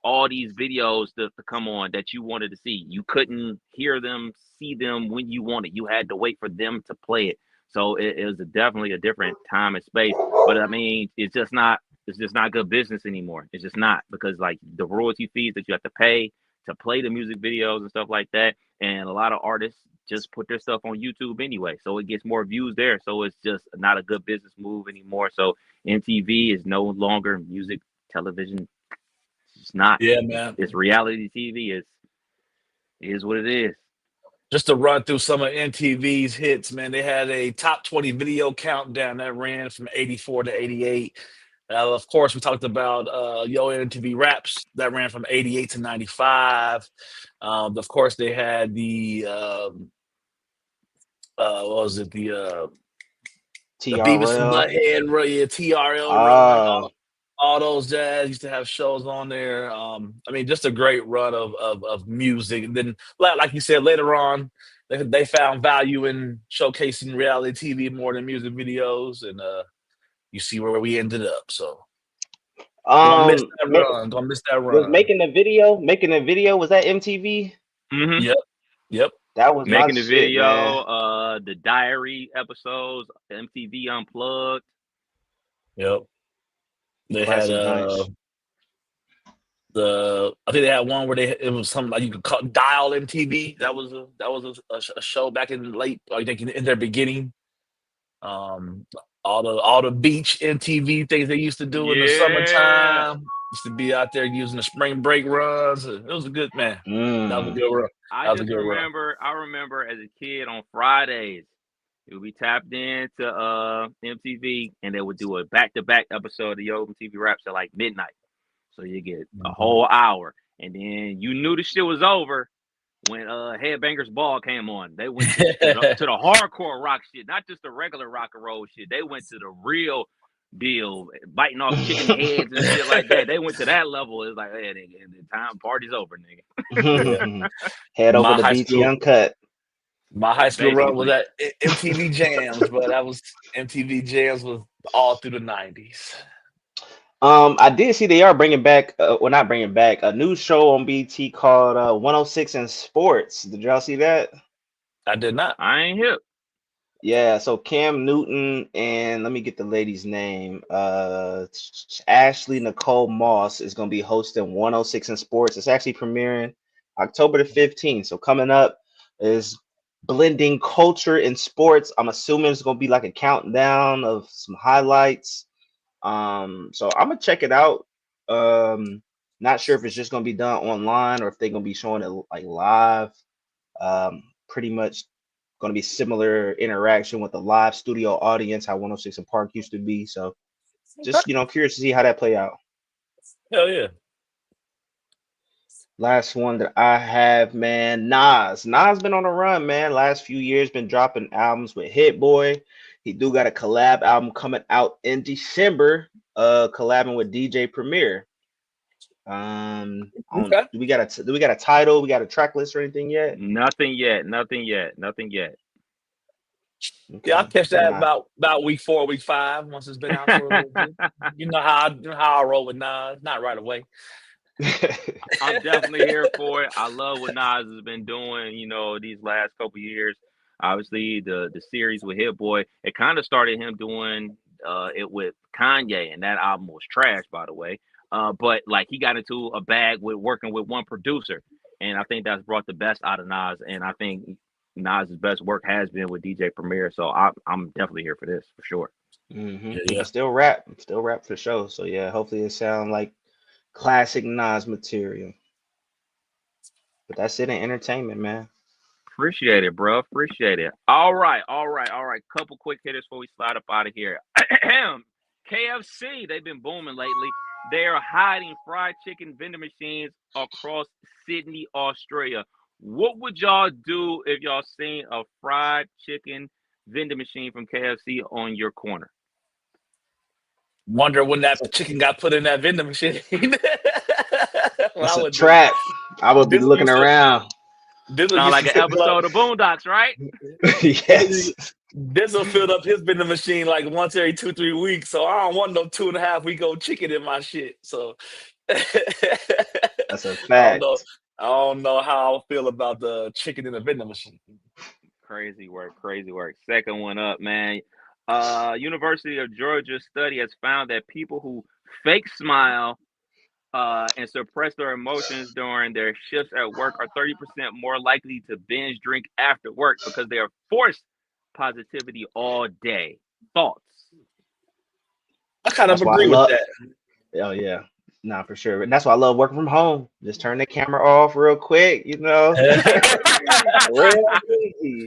all these videos to come on that you wanted to see. You couldn't hear them, see them when you wanted. You had to wait for them to play it. So it was definitely a different time and space. But I mean, it's just not good business anymore. It's just not, because like the royalty fees that you have to pay to play the music videos and stuff like that. And a lot of artists just put their stuff on YouTube anyway. So it gets more views there. So it's just not a good business move anymore. So MTV is no longer music television. It's not. Yeah, man. It's reality TV. It is what it is. Just to run through some of MTV's hits, man, they had a top 20 video countdown that ran from 84 to 88. Of course, we talked about Yo MTV Raps that ran from 88 to 95. Of course, they had the what was it? The Beavis and TRL. Butthead, yeah, TRL run, Oh, all those jazz used to have shows on there. I mean, just a great run of music. And then, like you said, later on, they found value in showcasing reality TV more than music videos, and you see where we ended up. So gonna miss that ma- run. Gonna miss that was run. making a video. Was that MTV? Mm-hmm. Yep, yep, That was my Making the shit, man. video, the diary episodes, MTV Unplugged. yep. They had Classic joints. I think they had one where it was something like you could call Dial MTV. That was a show back in the late, I think in their beginning. Um, all the beach MTV things they used to do in the Yeah. summertime. Used to be out there using the spring break runs. It was a good man. That was a Mm. good run. I That was a just good run. remember, I remember as a kid on Fridays, You'll be tapped into MTV, and they would do a back-to-back episode of the MTV Raps at like midnight. So you get a whole hour, and then you knew the shit was over when Headbangers Ball came on. They went to the hardcore rock shit, not just the regular rock and roll shit. They went to the real deal, biting off chicken heads and shit like that. They went to that level. It's like, hey, nigga, the time party's over, nigga. Head over to BT Uncut. My high school run was at MTV Jams, but that was MTV Jams was all through the 90s. I did see they are bringing back, well, not bringing back, a new show on BT called 106 in Sports. Did y'all see that? I did not. I ain't hip. Yeah, so Cam Newton and let me get the lady's name. Ashley Nicole Moss is going to be hosting 106 in Sports. It's actually premiering October the 15th. So coming up is blending culture and sports. I'm assuming it's going to be like a countdown of some highlights. So I'm gonna check it out. Not sure if it's just gonna be done online or if they're gonna be showing it like live. Pretty much gonna be similar interaction with the live studio audience, how 106 in Park used to be. So just curious to see how that play out. Hell yeah. Last one that I have, man, Nas. Nas been on a run, man. Last few years been dropping albums with Hit Boy. He do got a collab album coming out in December, collabing with DJ Premier. Okay. Do we got a title? We got a track list or anything yet? Nothing yet. Okay. Yeah, I'll catch that about week 4, week 5, once it's been out for a little bit. You know how I roll with Nas, not right away. I'm definitely here for it. I love what Nas has been doing, these last couple years. Obviously, the series with Hit Boy, it kind of started him doing it with Kanye, and that album was trash, by the way. But like he got into a bag with working with one producer, and I think that's brought the best out of Nas. And I think Nas's best work has been with DJ Premier. So I'm definitely here for this for sure. Mm-hmm. Yeah. Still rap for sure. So yeah, hopefully it sounds like classic Nas material. But that's it in entertainment, man. Appreciate it, bro. Appreciate it. All right. Couple quick hitters before we slide up out of here. KFC, they've been booming lately. They are hiding fried chicken vending machines across Sydney, Australia. What would y'all do if y'all seen a fried chicken vending machine from KFC on your corner? Wonder when that chicken got put in that vending machine. It's a trap. I would be looking around. Sound like an episode of Boondocks, right? Yes. Dizzle filled up his vending machine like once every 2-3 weeks, so I don't want no 2.5 week old chicken in my shit. So that's a fact. I don't know how I feel about the chicken in the vending machine. Crazy work. Second one up, man. University of Georgia study has found that people who fake smile and suppress their emotions during their shifts at work are 30% more likely to binge drink after work because they are forced positivity all day. Thoughts? I kind of agree with that. Oh yeah, nah, for sure. And that's why I love working from home. Just turn the camera off real quick,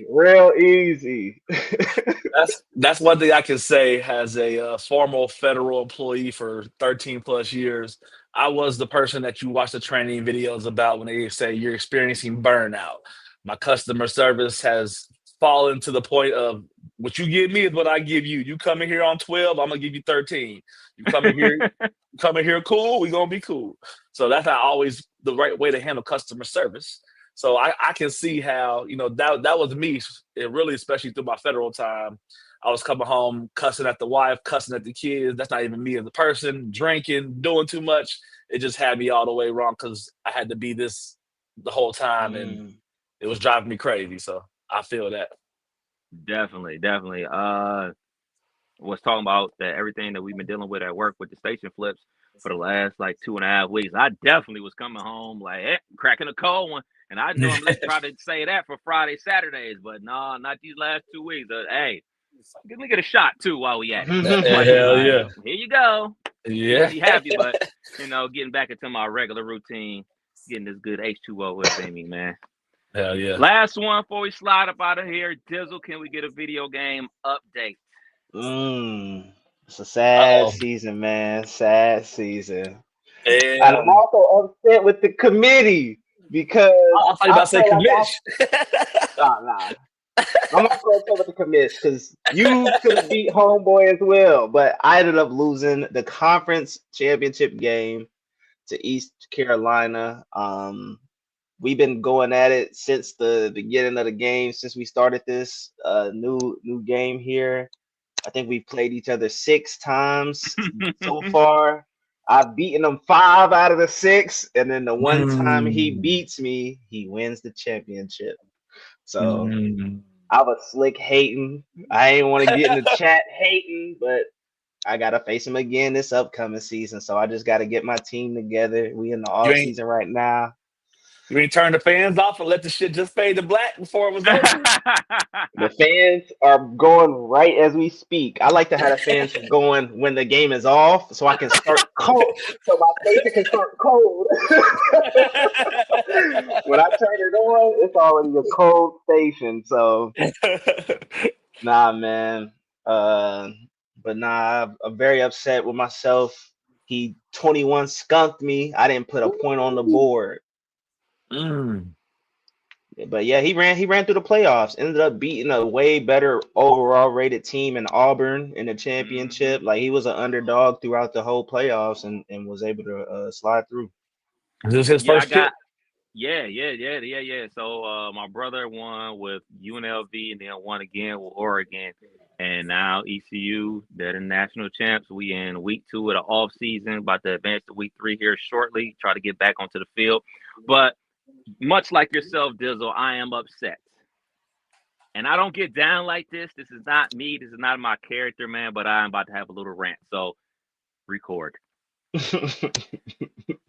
real easy. That's one thing I can say as a former federal employee for 13 plus years. I was the person that you watch the training videos about when they say you're experiencing burnout. My customer service has fallen to the point of what you give me is what I give you. You come in here on 12, I'm gonna give you 13. You come in here cool, we're gonna be cool. So that's not always the right way to handle customer service. So I can see how, that was me. It really, especially through my federal time, I was coming home cussing at the wife, cussing at the kids. That's not even me as a person, drinking, doing too much. It just had me all the way wrong because I had to be this the whole time, and it was driving me crazy. So I feel that. Definitely. Was talking about that everything that we've been dealing with at work with the station flips for the last like 2.5 weeks. I definitely was coming home like cracking a cold one. And I normally try to say that for Friday, Saturdays, but no, not these last 2 weeks. Hey, let me get a shot too while we at it. Hell yeah. Here you go. Yeah. Be happy, but getting back into my regular routine, getting this good H2O within me, man. Hell yeah. Last one before we slide up out of here. Dizzle, can we get a video game update? It's a sad Uh-oh. season, man. Sad season. And I'm Damn. also upset with the committee because I thought you about to say felt like commish. nah. I'm not going to say with the commish because you could have beat homeboy as well, but I ended up losing the conference championship game to East Carolina. We've been going at it since the beginning of the game, since we started this new game here. I think we've played each other 6 times so far. I've beaten him 5 out of the 6, and then the one time he beats me, he wins the championship. So I was slick hating. I ain't want to get in the chat hating, but I gotta face him again this upcoming season. So I just gotta get my team together. We in the off season right now. You ain't turn the fans off and let the shit just fade to black before it was over? The fans are going right as we speak. I like to have the fans going when the game is off so I can start cold. So my station can start cold. When I turn it on, it's already a cold station. So nah, man. But nah, I'm very upset with myself. He 21 skunked me. I didn't put a point on the board. But yeah, he ran through the playoffs. Ended up beating a way better overall rated team in Auburn in the championship. Like he was an underdog throughout the whole playoffs and was able to slide through. Is this his first chip? Yeah. So my brother won with UNLV and then won again with Oregon. And now ECU, they're the national champs. We in week 2 of the off season, about to advance to week 3 here shortly, try to get back onto the field. But much like yourself, Dizzle, I am upset. And I don't get down like this. This is not me. This is not my character, man, but I'm about to have a little rant. So record.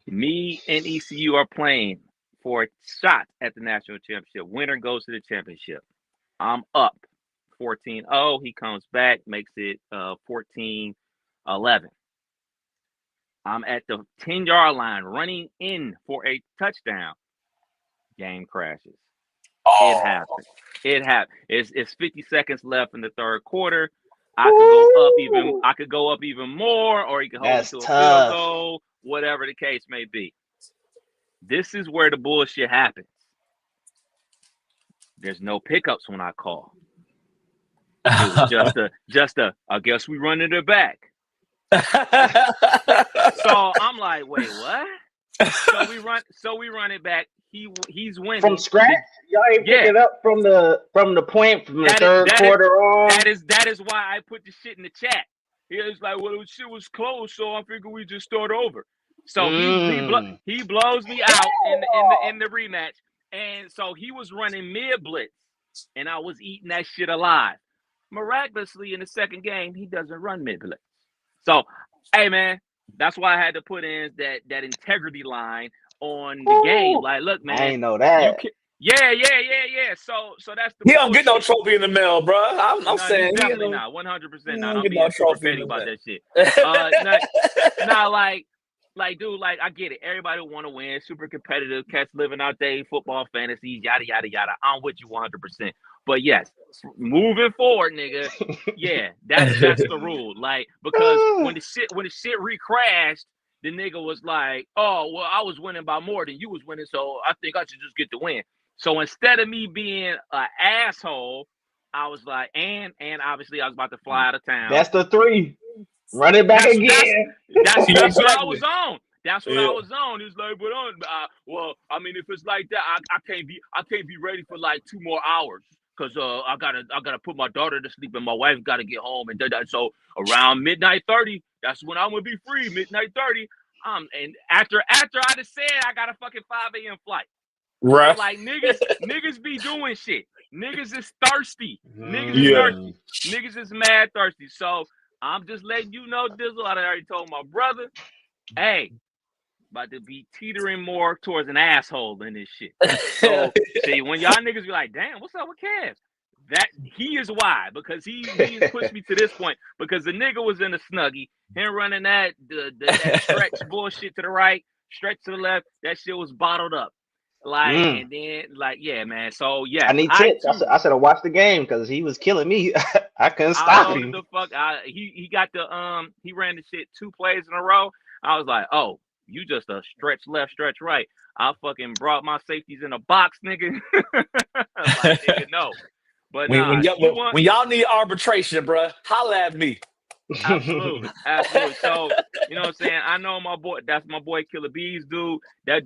Me and ECU are playing for a shot at the national championship. Winner goes to the championship. I'm up 14-0. He comes back, makes it 14-11. I'm at the 10-yard line running in for a touchdown. Game crashes. It happens. It's 50 seconds left in the third quarter. I could go up even more, or he could hold it to a field goal, whatever the case may be. This is where the bullshit happens. There's no pickups when I call. It was just a I guess we run it back. So I'm like, wait, what? So we run it back. He's winning from scratch. Y'all ain't pick it up from the point from the third quarter on. That is why I put the shit in the chat. He was like, well, shit was close, so I figured we just start over. So he blows me out in the rematch, and so he was running mid blitz, and I was eating that shit alive. Miraculously, in the second game, he doesn't run mid blitz. So, hey man, that's why I had to put in that integrity line on the game. Like, look, man, I ain't know that. Yeah. So that's the. He don't get no trophy in the mail, bro. I'm saying definitely not. 100% not. I'm get being no super trophy petty about that shit. Dude, I get it. Everybody want to win. Super competitive. Cats living out their football fantasies. Yada yada yada. I'm with you 100%. But yes, moving forward, nigga. Yeah, that's the rule. Like, because when the shit recrashed, the nigga was like, "Oh, well, I was winning by more than you was winning, so I think I should just get the win." So instead of me being an asshole, I was like, and obviously I was about to fly out of town. That's the 3. Run it back again. That's what I was on. That's what I was on. It's like, but well, I mean, if it's like that, I can't be ready for like 2 more hours because I gotta put my daughter to sleep and my wife gotta get home and so around midnight 30, that's when I'm gonna be free. Midnight 30. And after I just said I got a fucking 5 a.m. flight. Right. So like niggas be doing shit. Niggas is thirsty. Niggas is mad thirsty. So I'm just letting you know, Dizzle. I already told my brother, hey, about to be teetering more towards an asshole than this shit. So see, when y'all niggas be like, damn, what's up with Cavs? That he is why, because he pushed me to this point. Because the nigga was in a snuggie, him running that stretch bullshit to the right, stretch to the left, that shit was bottled up. And then yeah, man. So yeah, I need tips. I said I watched the game because he was killing me. I couldn't stop him. The fuck, he got the he ran the shit 2 plays in a row. I was like, oh, you just a stretch left, stretch right. I fucking brought my safeties in a box, nigga. Like, nigga, no. But when y'all need arbitration, bro, holla at me. Absolutely. So, you know what I'm saying? I know my boy, that's my boy Killer Bees dude. That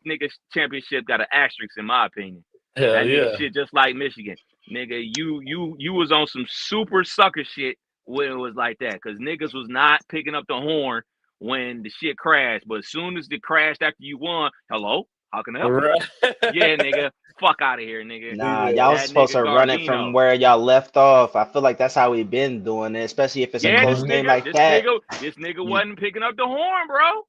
nigga's championship got an asterisk in my opinion. Hell that yeah. Nigga shit just like Michigan. Nigga, you was on some super sucker shit when it was like that. Cause niggas was not picking up the horn when the shit crashed. But as soon as it crashed after you won, hello? How can I help you? Yeah, nigga. Fuck out of here, nigga. Nah, y'all was supposed to run it from where y'all left off. I feel like that's how we been doing it, especially if it's a close game like that. This nigga wasn't picking up the horn, bro.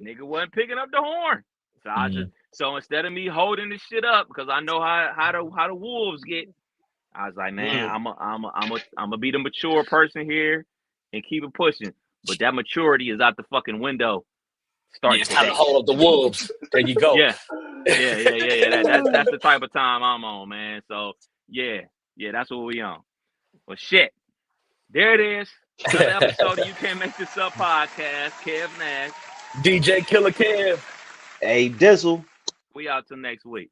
Nigga wasn't picking up the horn. So so instead of me holding this shit up, because I know how the Wolves get, I was like, man, I'm gonna be the mature person here and keep it pushing. But that maturity is out the fucking window. It's time to hold up the Wolves. There you go. Yeah. That's the type of time I'm on, man. So yeah, that's what we on. Well, shit, there it is. Another episode of You Can't Make This Up podcast. Kev Nash, DJ Killer Kev, hey Dizzle. We out till next week.